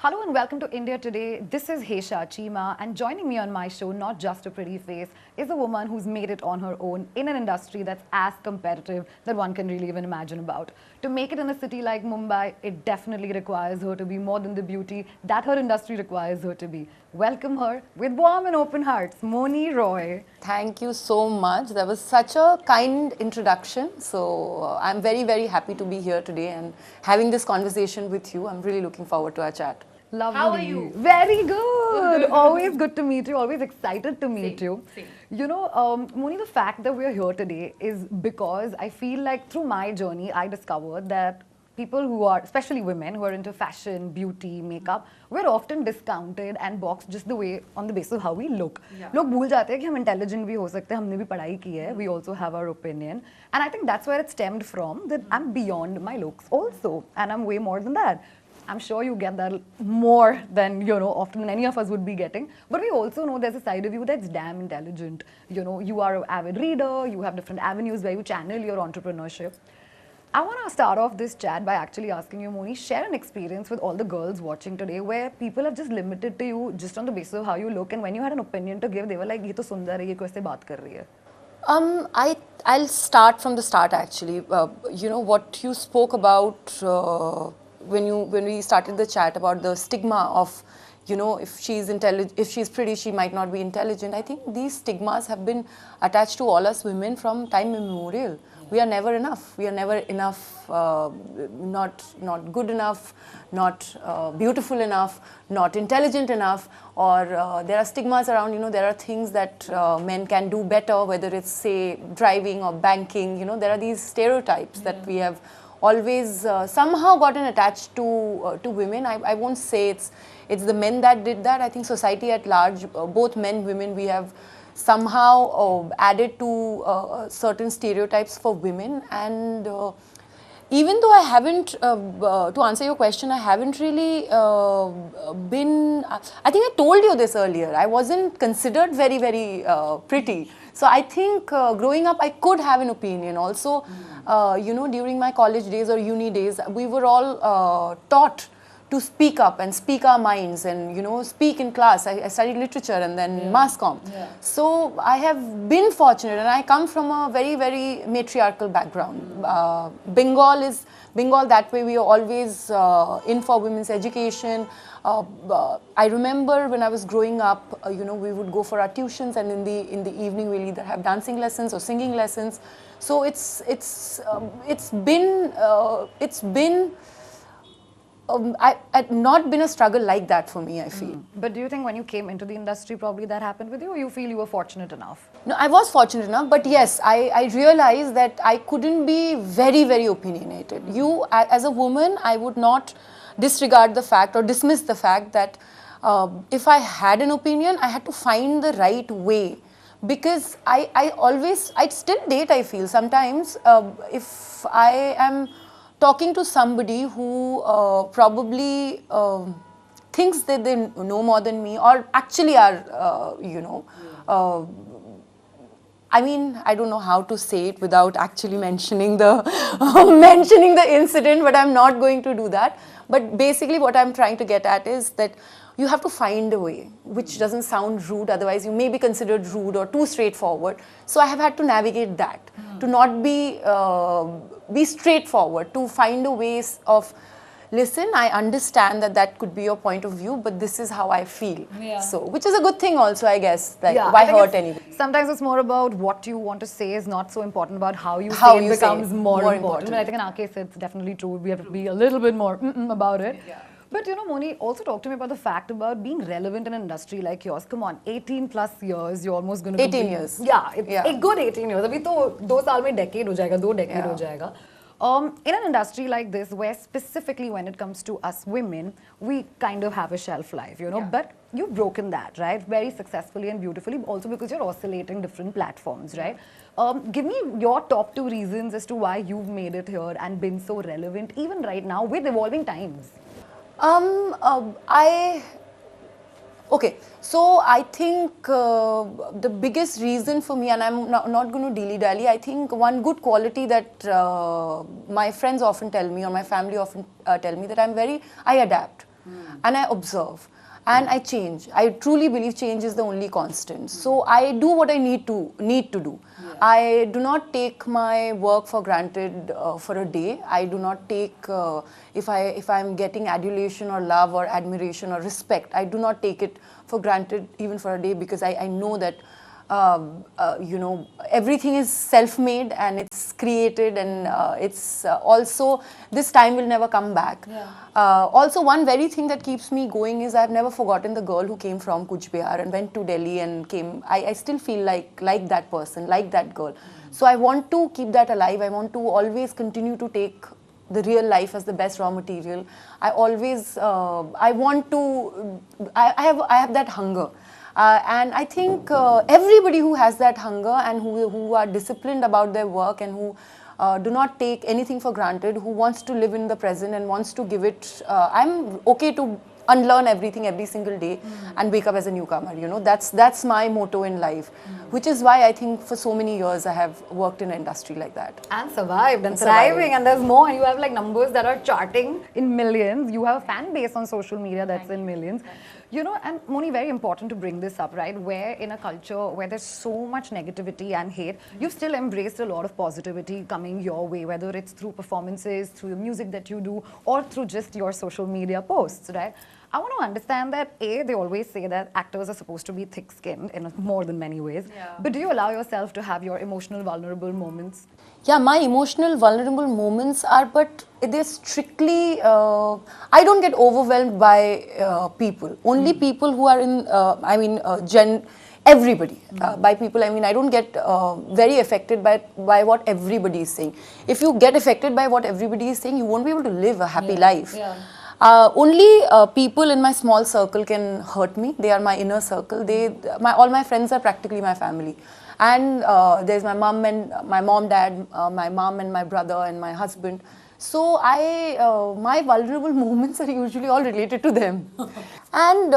Hello and welcome to India Today. This is Hesha Chimah, and joining me on my show, not just a pretty face, is a woman who's made it on her own in an industry that's as competitive that one can really even imagine about. To make it in a city like Mumbai, it definitely requires her to be more than the beauty that her industry requires her to be. Welcome her with warm and open hearts, Mouni Roy. Thank you so much. That was such a kind introduction. So I'm very, very happy to be here today and having this conversation with you. I'm really looking forward to our chat. Lovely. How are you? Very good. Always good to meet you. Always excited to meet you. Same. You know, Mouni, the fact that we're here today is because I feel like through my journey, I discovered that people who are, especially women who are into fashion, beauty, makeup, we're often discounted and boxed just the way on the basis of how we look. लोग भूल जाते हैं कि हम intelligent भी हो सकते हैं, हमने भी पढ़ाई की है. We also have our opinion, and I think that's where it stemmed from. That I'm beyond my looks also, and I'm way more than that. I'm sure you get that more than, often than any of us would be getting. But we also know there's a side of you that's damn intelligent. You are an avid reader, you have different avenues where you channel your entrepreneurship. I want to start off this chat by actually asking you, Mouni, share an experience with all the girls watching today where people have just limited to you just on the basis of how you look, and when you had an opinion to give, they were like, "ये तो सुंदर है, ये कैसे बात कर रही है?" I'll start from the start actually. What you spoke about when we started the chat about the stigma of, if she's intelligent, if she's pretty, she might not be intelligent. I think these stigmas have been attached to all us women from time immemorial. We are never enough. We are never enough, not good enough, not beautiful enough, not intelligent enough, or there are stigmas around, there are things that men can do better, whether it's, say, driving or banking, there are these stereotypes that we have always somehow gotten attached to women. I won't say it's the men that did that. I think society at large, both men, women, we have somehow added to certain stereotypes for women. And even though I haven't, to answer your question, I haven't really been, I think I told you this earlier, I wasn't considered very, very pretty. So I think growing up, I could have an opinion. Also, during my college days or uni days, we were all taught to speak up and speak our minds and, speak in class. I studied literature and then mass comm. Yeah. So I have been fortunate, and I come from a very, very matriarchal background. Bengal, that way we are always in for women's education. I remember when I was growing up, we would go for our tuitions, and in the evening we'll either have dancing lessons or singing lessons. So it's been not been a struggle like that for me, I feel. But do you think when you came into the industry, probably that happened with you, or you feel you were fortunate enough? No, I was fortunate enough, but yes, I realized that I couldn't be very, very opinionated. As a woman, I would not disregard the fact or dismiss the fact that if I had an opinion, I had to find the right way. Because I still date, I feel. Sometimes if I am talking to somebody who probably thinks that they know more than me, or actually are, I mean, I don't know how to say it without actually mentioning the mentioning the incident, but I'm not going to do that. But basically what I'm trying to get at is that you have to find a way, which doesn't sound rude, otherwise you may be considered rude or too straightforward. So I have had to navigate that, to not be straightforward, to find a ways of, listen, I understand that could be your point of view, but this is how I feel. Yeah. So, which is a good thing also, I guess. Like, why hurt anybody? Sometimes it's more about what you want to say is not so important about how you say it becomes more important. But I think in our case, it's definitely true. We have to be a little bit more about it. Yeah. But Mouni, also talk to me about the fact about being relevant in an industry like yours. Come on, 18 plus years, you're almost going to be... 18 years. Yeah, it's a good 18 years. Abhi to 2 saal mein decade ho jayega, 2 decade ho jayega. In an industry like this, where specifically when it comes to us women, we kind of have a shelf life, but you've broken that, right? Very successfully and beautifully, also because you're oscillating different platforms, right? Give me your top 2 reasons as to why you've made it here and been so relevant, even right now with evolving times. Okay, so I think the biggest reason for me, and I'm not going to dilly-dally, I think one good quality that my friends often tell me, or my family often tell me, that I adapt. and I observe. And I change. I truly believe change is the only constant. So I do what I need to do. I do not take my work for granted for a day. I do not take if I'm getting adulation or love or admiration or respect. I do not take it for granted even for a day, because I know that everything is self-made and it's created, and it's also, this time will never come back. Also, one very thing that keeps me going is I've never forgotten the girl who came from Kuch Bihar and went to Delhi and came. I still feel like that person, like that girl. So I want to keep that alive. I want to always continue to take the real life as the best raw material. I always, I want to, I have that hunger. And I think everybody who has that hunger and who are disciplined about their work and who do not take anything for granted, who wants to live in the present and wants to give it, I'm okay to unlearn everything every single day and wake up as a newcomer. That's my motto in life, which is why I think for so many years I have worked in an industry like that. And survived and thriving, and there's more, and you have like numbers that are charting in millions. You have a fan base on social media that's in millions. And Mouni, very important to bring this up, right? Where in a culture where there's so much negativity and hate, you've still embraced a lot of positivity coming your way, whether it's through performances, through the music that you do, or through just your social media posts, right? I want to understand that, they always say that actors are supposed to be thick-skinned in more than many ways. But do you allow yourself to have your emotional, vulnerable moments? Yeah, my emotional, vulnerable moments are, but they're strictly, I don't get overwhelmed by people. Only people who are in, everybody. By people, I don't get very affected by what everybody is saying. If you get affected by what everybody is saying, you won't be able to live a happy life. Only people in my small circle can hurt me. They are my inner circle. All my friends are practically my family. And there's my mom, dad, my mom and my brother and my husband. So my vulnerable moments are usually all related to them. And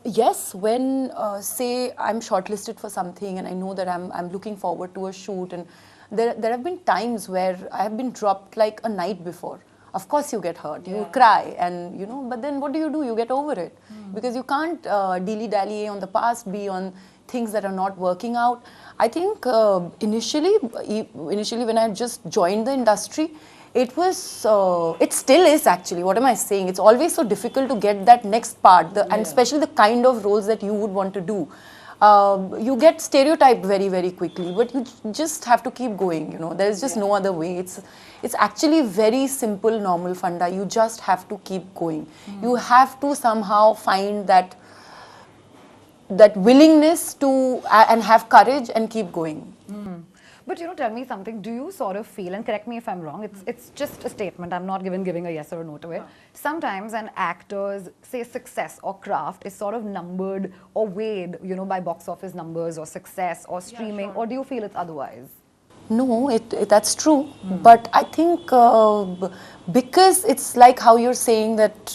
yes, when say I'm shortlisted for something and I know that I'm looking forward to a shoot, and there have been times where I have been dropped like a night before. Of course you get hurt, you cry, and but then what do? You get over it, because you can't dilly-dally on the past, be on things that are not working out. I think initially when I just joined the industry, it was, it still is actually, what am I saying? It's always so difficult to get that next part, and especially the kind of roles that you would want to do. You get stereotyped very, very quickly, but you just have to keep going, there is just no other way. It's actually very simple, normal funda. You just have to keep going. You have to somehow find that willingness to, and have courage and keep going. But tell me something, do you sort of feel, and correct me if I'm wrong, it's just a statement, I'm not giving a yes or a no to it. Sometimes an actor's, say, success or craft is sort of numbered or weighed, by box office numbers or success or streaming, or do you feel it's otherwise? No, that's true. But I think because it's like how you're saying that,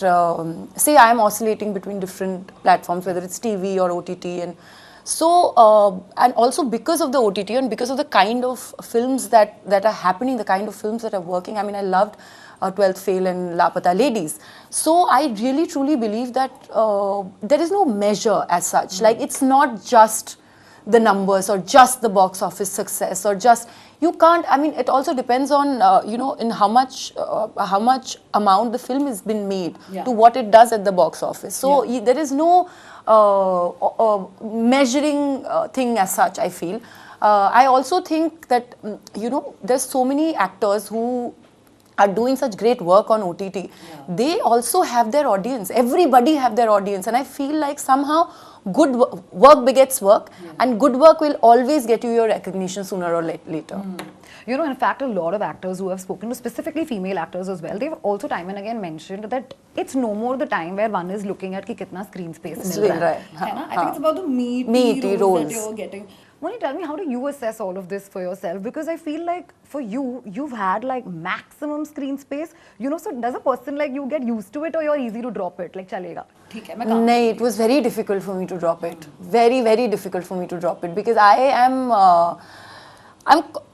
say I'm oscillating between different platforms, whether it's TV or OTT, and so, and also because of the OTT and because of the kind of films that are happening, the kind of films that are working. I loved 12th Fail and Lapata Ladies. So I really truly believe that there is no measure as such. Like, it's not just the numbers or just the box office success or just, you can't, it also depends on, in how much amount the film has been made to what it does at the box office. So there is no measuring thing as such, I feel. I also think that, there's so many actors who are doing such great work on OTT. They also have their audience. Everybody have their audience. And I feel like somehow good work begets work, and good work will always get you your recognition sooner or later. In fact, a lot of actors who have spoken to, specifically female actors as well, they've also time and again mentioned that it's no more the time where one is looking at ki kitna screen space mil raha hai. I think it's about the meaty roles that you're getting. Mouni, tell me, how do you assess all of this for yourself? Because I feel like for you, you've had like maximum screen space. So does a person like you get used to it, or you're easy to drop it? Like, chalega. No, it was very difficult for me to drop it. Very, very difficult for me to drop it, because I am,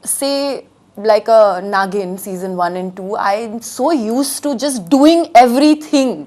say, like a Nagin season 1 and 2. I'm so used to just doing everything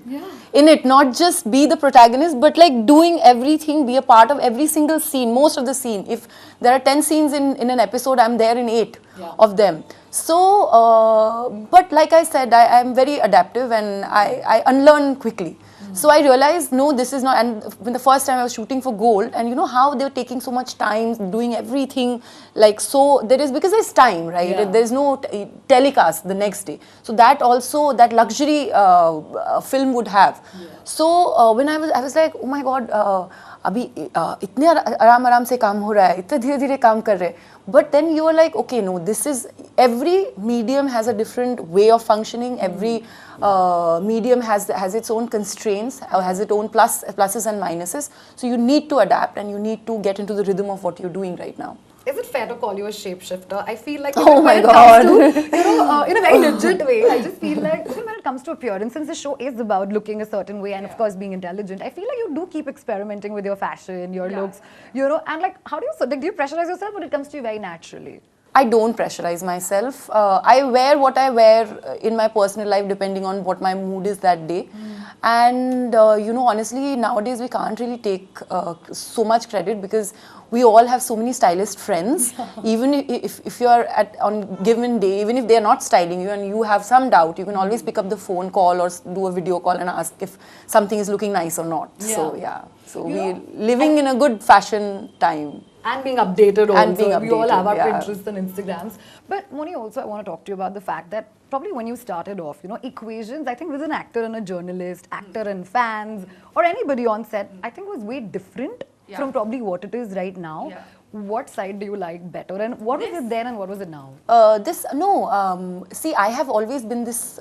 in it, not just be the protagonist, but like doing everything, be a part of every single scene, most of the scene. If there are 10 scenes in an episode, I'm there in 8 of them. So, but like I said, I'm very adaptive and I unlearn quickly. So I realized, no, this is not, and when the first time I was shooting for Gold, and you know how they were taking so much time, doing everything, like, so there is, because there's time, right? There's no telecast the next day. So that also, that luxury film would have. So when I was like, oh my God, अभी इतने आराम से काम हो रहा है, इतने धीरे-धीरे काम कर रहे हैं. But then you are like, okay, no, this is, every medium has a different way of functioning. Every medium has its own constraints, has its own pluses and minuses. So you need to adapt and you need to get into the rhythm of what you're doing right now. Is it fair to call you a shapeshifter? I feel like oh my God. When it comes to, in a very legit way, I just feel like even when it comes to appearance, since the show is about looking a certain way and of course being intelligent, I feel like you do keep experimenting with your fashion, your looks, and like, how do you pressurize yourself when it comes to you very naturally? I don't pressurize myself. I wear what I wear in my personal life depending on what my mood is that day. And honestly, nowadays we can't really take so much credit because we all have so many stylist friends. Even if you are on given day, even if they are not styling you and you have some doubt, you can always pick up the phone call or do a video call and ask if something is looking nice or not. So we're living in a good fashion time. And being updated also. We all have our yeah. Pinterest and Instagrams. But Mouni, also I want to talk to you about the fact that probably when you started off, equations, I think with an actor and a journalist, actor and fans, or anybody on set, I think was way different from probably what it is right now. What side do you like better, and what was it then and what was it now? See, I have always been this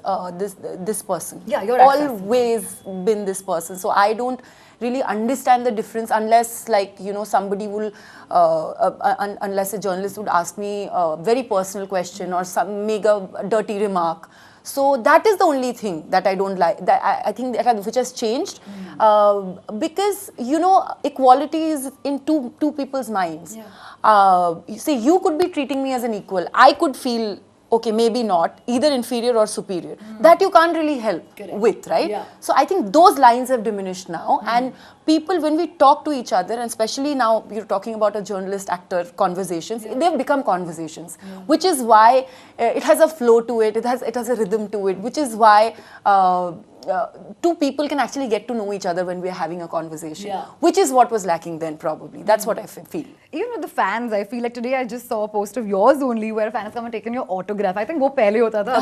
person. Yeah, you're always been this person. So I don't really understand the difference unless, like, somebody will, unless a journalist would ask me a very personal question or make a dirty remark. So that is the only thing that I don't like, that I think that which has changed, because equality is in two people's minds. You see, you could be treating me as an equal. I could feel, okay, maybe not, either inferior or superior. That you can't really help with, right? So I think those lines have diminished now, and people, when we talk to each other, and especially now you're talking about a journalist-actor conversations, they've become conversations, which is why it has a flow to it, it has a rhythm to it, which is why two people can actually get to know each other when we're having a conversation, which is what was lacking then probably. That's what I feel. Even with the fans, I feel like today I just saw a post of yours only where a fan has come and taken your autograph. I think wo pehle hota tha.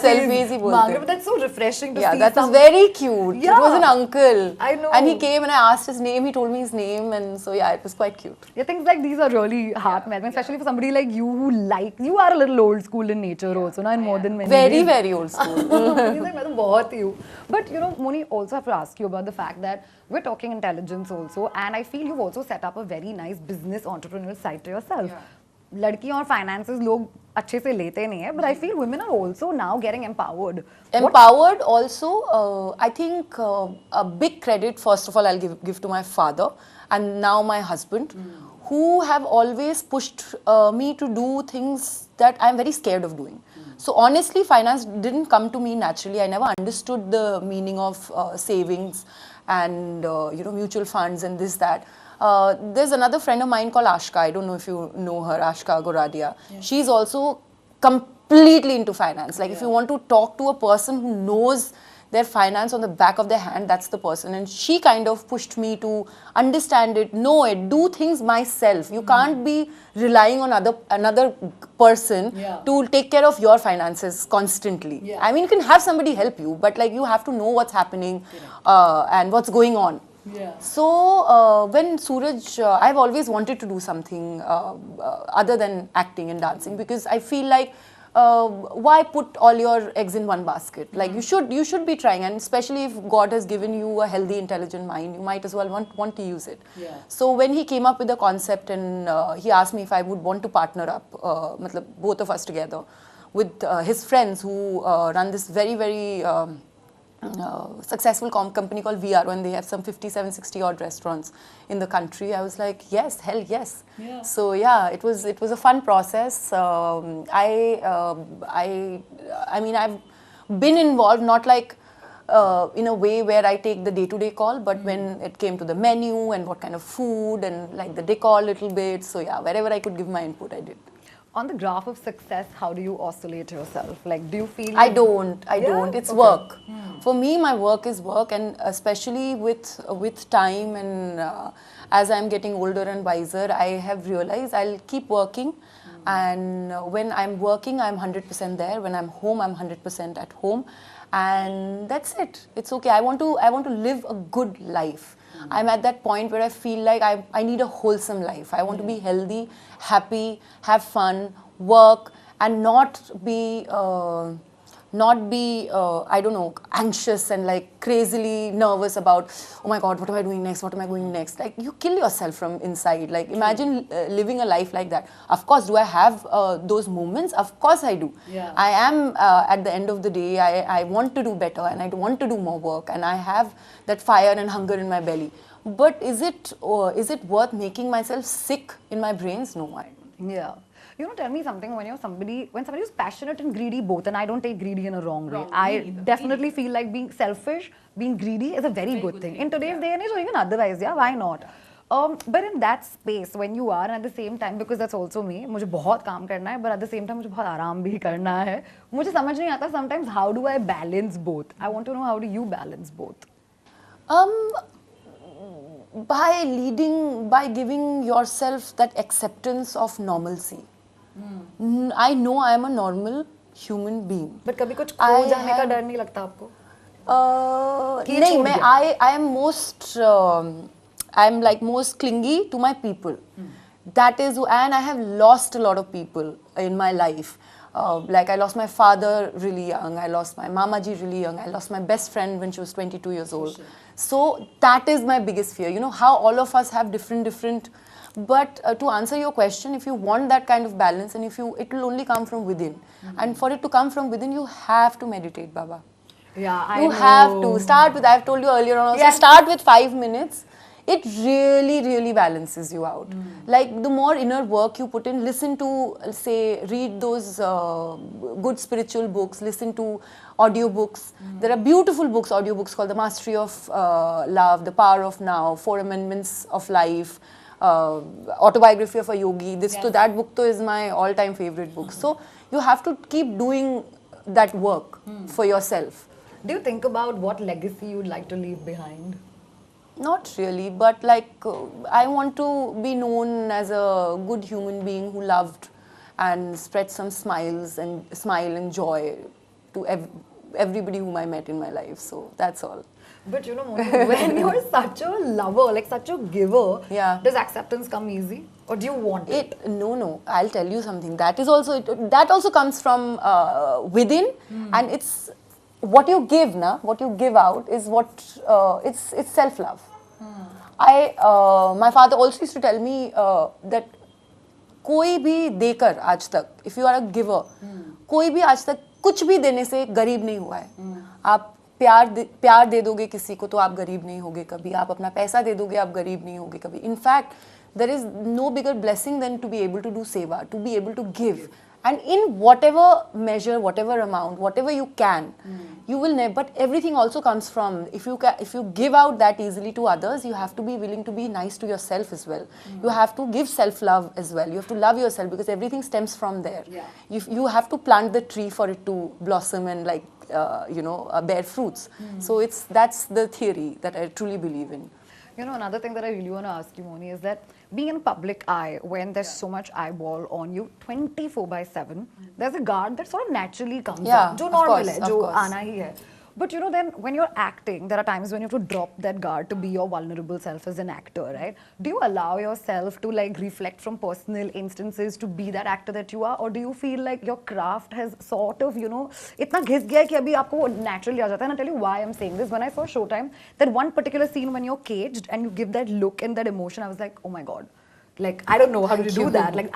Selfies hi bolte. But that's so refreshing to see. Yeah, that was very cute. It was an uncle. I know. And he came and I asked his name, he told me his name, and so yeah, it was quite cute. Yeah, things like these are really heart-melting, especially for somebody like you who you are a little old school in nature also, in more than many Very, ways. very old school. But Mouni, also have to ask you about the fact that we're talking intelligence also, and I feel you've also set up a very nice business entrepreneurial side to yourself. Ladkiyan और finances लोग अच्छे से लेते नहीं है, but I feel women are also now getting empowered. Empowered also, I think a big credit, first of all, I'll give to my father and now my husband, who have always pushed me to do things that I'm very scared of doing. So honestly, finance didn't come to me naturally. I never understood the meaning of savings and mutual funds and this, that. There's another friend of mine called Ashka. I don't know if you know her, Ashka Goradia. She's also completely into finance. Like if you want to talk to a person who knows their finance on the back of their hand, that's the person. And she kind of pushed me to understand it, know it, do things myself. You can't be relying on another person to take care of your finances constantly. I mean, you can have somebody help you, but like you have to know what's happening and what's going on. So when Suraj, I've always wanted to do something other than acting and dancing, because I feel like why put all your eggs in one basket? Like you should be trying, and especially if God has given you a healthy, intelligent mind, you might as well want to use it. So when he came up with the concept and he asked me if I would want to partner up, both of us together with his friends who run this very, very successful company called VR, and they have some 57, 60 odd restaurants in the country. I was like, yes, hell yes. Yeah. So yeah, it was a fun process. I mean, I've been involved, not like in a way where I take the day-to-day call, but when it came to the menu and what kind of food and like the decor a little bit. So yeah, wherever I could give my input, I did. On the graph of success, how do you oscillate yourself? Like, do you feel... I don't. It's okay. work. For me, my work is work, and especially with time and as I'm getting older and wiser, I have realized I'll keep working. And when I'm working, I'm 100% there. When I'm home, I'm 100% at home. And that's it. It's okay. I want to live a good life. I'm at that point where I feel like I need a wholesome life. I want to be healthy, happy, have fun, work, and not be I don't know, anxious and like crazily nervous about, oh my God, what am I doing next? What am I going next? Like, you kill yourself from inside. Like, imagine living a life like that. Of course, do I have those moments? Of course I do. Yeah. I am at the end of the day, I want to do better and I want to do more work, and I have that fire and hunger in my belly. But is it worth making myself sick in my brains? No, I don't. Yeah. You know, tell me something, when somebody who's passionate and greedy both, and I don't take greedy in a wrong way. I definitely feel like being selfish, being greedy is a very good thing. In today's day and age, or even otherwise, yeah, why not? But in that space, when you are, and at the same time, because that's also me, मुझे बहुत काम करना है, but at the same time मुझे बहुत आराम भी करना है. मुझे समझ नहीं आता sometimes how do I balance both? I want to know, how do you balance both? By giving yourself that acceptance of normalcy. I know I am a normal human being. But कभी कुछ खो जाने का डर नहीं लगता आपको? नहीं, I'm like most clingy to my people. That is, and I have lost a lot of people in my life. Like, I lost my father really young, I lost my mamaji really young, I lost my best friend when she was 22 years old. So that is my biggest fear. You know how all of us have different. But to answer your question, if you want that kind of balance, and it will only come from within. And for it to come from within, you have to meditate, Baba. Yeah, You have to start with, I've told you earlier on also, Yes. start with 5 minutes. It really, really balances you out. Like, the more inner work you put in, listen to, say, read those good spiritual books, listen to audiobooks. There are beautiful books, audiobooks called The Mastery of Love, The Power of Now, 4 Amendments of Life, Autobiography of a Yogi. That book is my all-time favorite book. So you have to keep doing that work for yourself. Do you think about what legacy you'd like to leave behind? Not really, but like I want to be known as a good human being who loved and spread some smile and joy to everybody whom I met in my life. So that's all. But you know, Mouni, when you're such a lover, like such a giver, does acceptance come easy, or do you want it? No. I'll tell you something. That also comes from within, and it's what you give, what you give out is what it's self-love. My father also used to tell me that कोई भी देकर आज तक, if you are a giver, कोई भी आज तक कुछ भी देने से गरीब नहीं हुआ है. आप प्यार दे दोगे किसी को तो आप गरीब नहीं होगे कभी. आप अपना पैसा दे दोगे आप गरीब नहीं होगे कभी. In fact, there is no bigger blessing than to be able to do seva, to be able to give. And in whatever measure, whatever amount, whatever you can, you will never. But everything also comes from, if you give out that easily to others, you have to be willing to be nice to yourself as well. You have to give self-love as well. You have to love yourself, because everything stems from there. You have to plant the tree for it to blossom and like bear fruits. So that's the theory that I truly believe in. You know, another thing that I really want to ask you, Mouni, is that being in public eye, when there's so much eyeball on you 24/7, there's a guard that sort of naturally comes up. Jo normal hai, jo aana hi hai. But you know, then when you're acting, there are times when you have to drop that guard to be your vulnerable self as an actor, right? Do you allow yourself to like reflect from personal instances to be that actor that you are, or do you feel like your craft has sort of, इतना घिस गया है कि अभी आपको naturally आ जाता है? And I'll tell you why I'm saying this. When I saw Showtime, that one particular scene when you're caged and you give that look and that emotion, I was like, oh my God. Like, I don't know how to Thank do you. that. Like,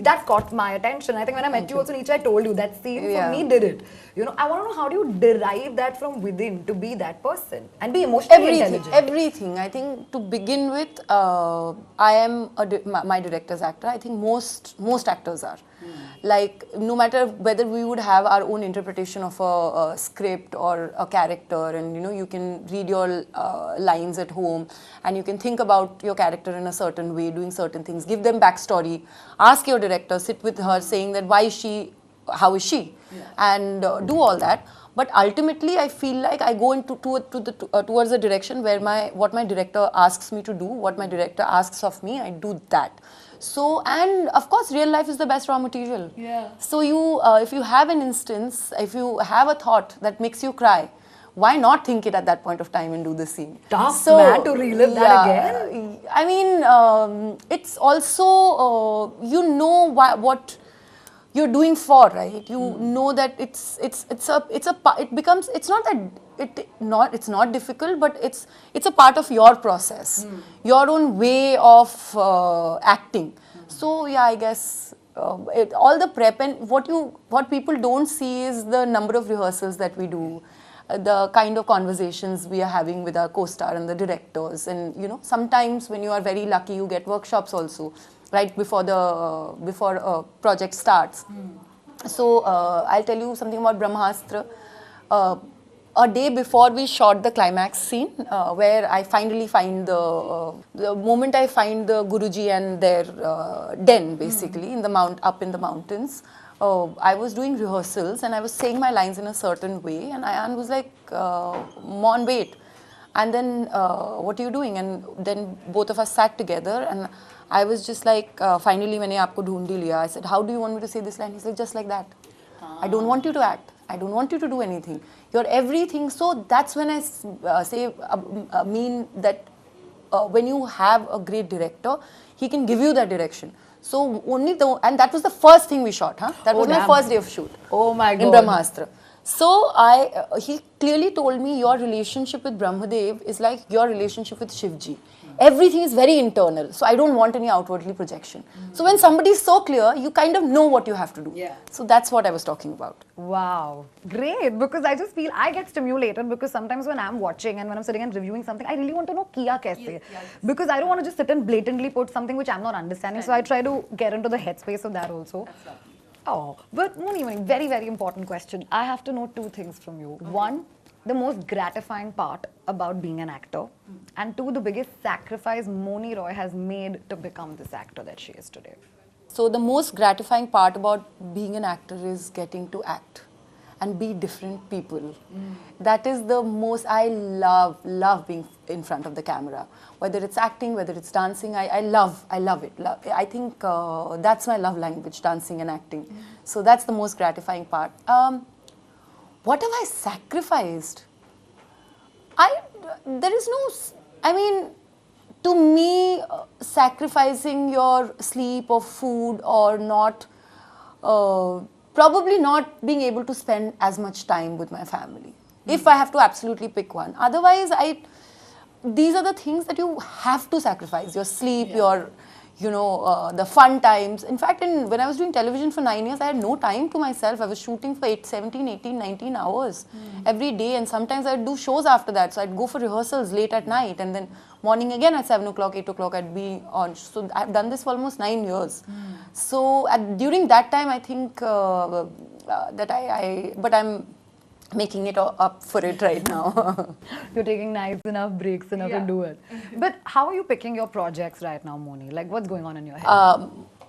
that caught my attention. I think when I met you also, Nietzsche, I told you that scene for Yeah. me did it. You know, I want to know, how do you derive that from within to be that person and be emotionally intelligent? Everything. I think to begin with, I am my director's actor. I think most actors are. Like, no matter whether we would have our own interpretation of a script or a character, and you know, you can read your lines at home, and you can think about your character in a certain way, doing certain things, give them backstory, ask your director, sit with her, saying that why is she, how is she, and do all that. But ultimately, I feel like I go into towards a direction where what my director asks me to do, what my director asks of me, I do that. So, and of course, real life is the best raw material. Yeah. So if you have an instance, if you have a thought that makes you cry, why not think it at that point of time and do the scene? Tough, man, to relive that again. I mean, it's also you know what you're doing for, right? You know that it becomes, it's not that it's not difficult, but it's a part of your process, your own way of acting. So yeah, I guess all the prep, and what people don't see is the number of rehearsals that we do, the kind of conversations we are having with our co-star and the directors, and you know, sometimes when you are very lucky, you get workshops also right before the project starts. So I'll tell you something about Brahmastra. A day before we shot the climax scene, where I finally find the moment I find the Guruji and their den, basically in the up in the mountains. I was doing rehearsals and I was saying my lines in a certain way, and Ayan was like, "Mon, wait." And then, "What are you doing?" And then both of us sat together, and I was just like, "Finally, मैंने आपको ढूंढ ही लिया." I said, "How do you want me to say this line?" He's like, "Just like that. I don't want you to act. I don't want you to do anything. You're everything." So that's when I mean that when you have a great director, he can give you that direction. So and that was the first thing we shot, huh? That was my first day of shoot. Oh my God. In Brahmastra. So he clearly told me, your relationship with Brahmadev is like your relationship with Shivji. Everything is very internal, so I don't want any outwardly projection. So when somebody is so clear, you kind of know what you have to do. Yeah. So that's what I was talking about. Wow, great. Because I just feel I get stimulated, because sometimes when I'm watching and when I'm sitting and reviewing something, I really want to know kiya kaise. Because I don't want to just sit and blatantly put something which I'm not understanding. So I try to get into the headspace of that also. Oh, but Mouni, very, very important question. I have to know two things from you. Okay. One, the most gratifying part about being an actor, and two, the biggest sacrifice Mouni Roy has made to become this actor that she is today. So the most gratifying part about being an actor is getting to act and be different people. That is the most, I love being in front of the camera. Whether it's acting, whether it's dancing, I love it. I think that's my love language, dancing and acting. So that's the most gratifying part. What have I sacrificed? There is no, I mean, to me, sacrificing your sleep or food or not, probably not being able to spend as much time with my family. If I have to absolutely pick one. Otherwise, these are the things that you have to sacrifice. Your sleep, your, the fun times. In fact, when I was doing television for 9 years, I had no time to myself. I was shooting for 17, 18, 19 hours every day. And sometimes I'd do shows after that. So I'd go for rehearsals late at night. And then morning again at 7 o'clock, 8 o'clock, I'd be on. So I've done this for almost 9 years. So during that time, I think but I'm making it up for it right now. You're taking nice enough breaks enough to do it. But how are you picking your projects right now, Mouni? Like, what's going on in your head?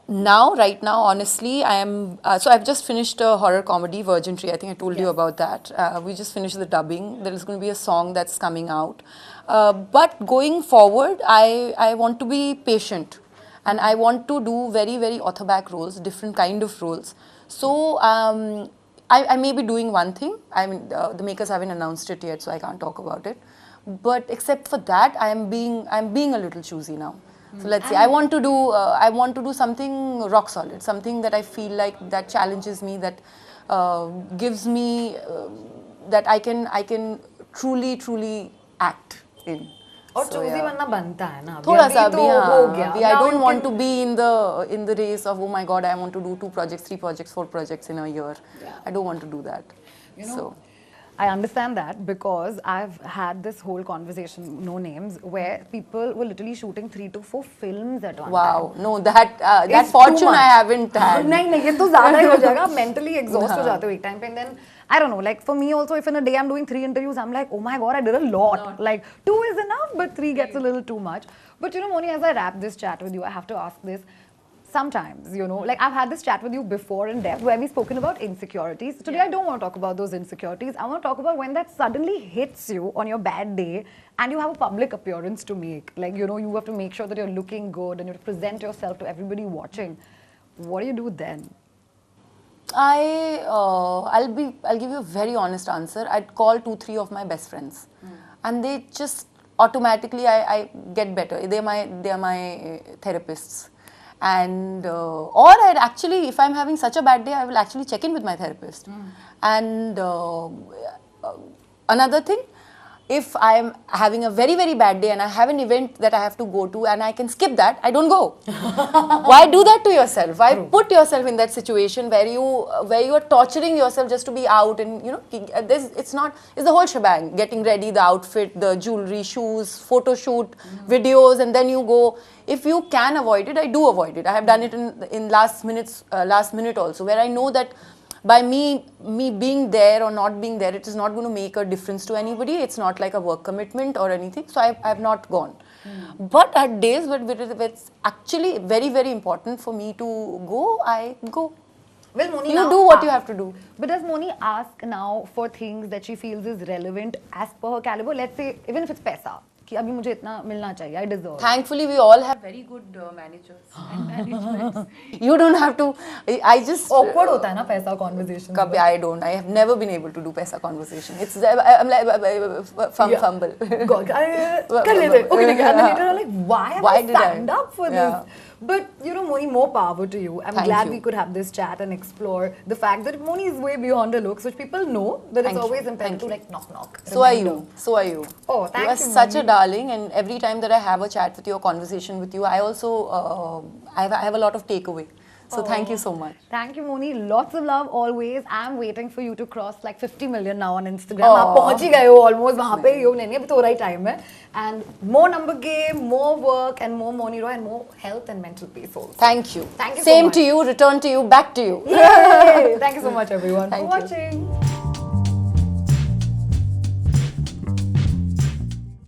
Right now, honestly, I am. So I've just finished a horror comedy, Virgin Tree. I think I told you about that. We just finished the dubbing. There is going to be a song that's coming out. But going forward, I want to be patient, and I want to do very, very author-back roles, different kind of roles. So I may be doing one thing. I mean, the makers haven't announced it yet, so I can't talk about it. But except for that, I'm being a little choosy now. So let's see. I want to do something rock solid, something that I feel like that challenges me, that gives me that I can truly act in. और choosy बनना बनता है ना थोड़ा सा भी हो गया I don't want to be in the race of oh my god I want to do 2 projects 3 projects 4 projects in a year. I don't want to do that. So I understand that because I've had this whole conversation, no names, where people were literally shooting 3 to 4 films at one time. wow, no, that It's fortune too much. I haven't had. नहीं ये तो ज़्यादा ही हो जाएगा. आप mentally exhaust हो जाते हो एक time पे. And then I don't know, like for me also, if in a day I'm doing 3 interviews, I'm like, oh my god, I did a lot. Like 2 is enough, but 3 gets a little too much. But you know, Mouni, as I wrap this chat with you, I have to ask this. Sometimes, you know, like I've had this chat with you before in depth where we've spoken about insecurities. Today, I don't want to talk about those insecurities. I want to talk about when that suddenly hits you on your bad day and you have a public appearance to make. Like, you know, you have to make sure that you're looking good and you have to present yourself to everybody watching. What do you do then? I'll give you a very honest answer. I'd call 2-3 of my best friends, and they just automatically I get better. They are my therapists, and or I'd actually, if I'm having such a bad day, I will actually check in with my therapist. And another thing, if I'm having a very, very bad day and I have an event that I have to go to and I can skip that, I don't go. Why do that to yourself? Why put yourself in that situation where you are torturing yourself just to be out, and you know, it's the whole shebang, getting ready, the outfit, the jewelry, shoes, photo shoot, videos, and then you go. If you can avoid it, I do avoid it. I have done it in last minute also, where I know that by me being there or not being there, it is not going to make a difference to anybody. It's not like a work commitment or anything. So I have not gone. But at days where it's actually very, very important for me to go, I go. Well, Mouni, you do what you have to do. But does Mouni ask now for things that she feels is relevant as per her caliber? Let's say, even if it's paisa, कि अभी मुझे इतना मिलना चाहिए, I deserve. Thankfully, we all have very good managers and managements. You don't have to. I just awkward होता है ना पैसा conversation. कभी I don't. I have never been able to do paisa conversation. It's I'm like fumble. God, कर लेते. Okay, and then later I'm like, why have I stand up for this? But you know, Mouni, more power to you. I'm glad we could have this chat and explore the fact that Mouni is way beyond her looks, which people know that it's always important to like knock. So are you. Oh, thank you. You are such a darling, and every time that I have a chat with you, a conversation with you, I also I have a lot of takeaway. So thank you so much. Thank you, Mouni. Lots of love always. I'm waiting for you to cross like 50 million now on Instagram. आप पहुंच ही गए हो almost वहाँ पे यो नहीं अभी थोड़ा ही time है. And more number game, more work, and more Mouni Roy, and more health and mental peace also. Thank you. Thank you. Same so much. to you. Return to you. Back to you. Yay! Thank you so much, everyone, for watching.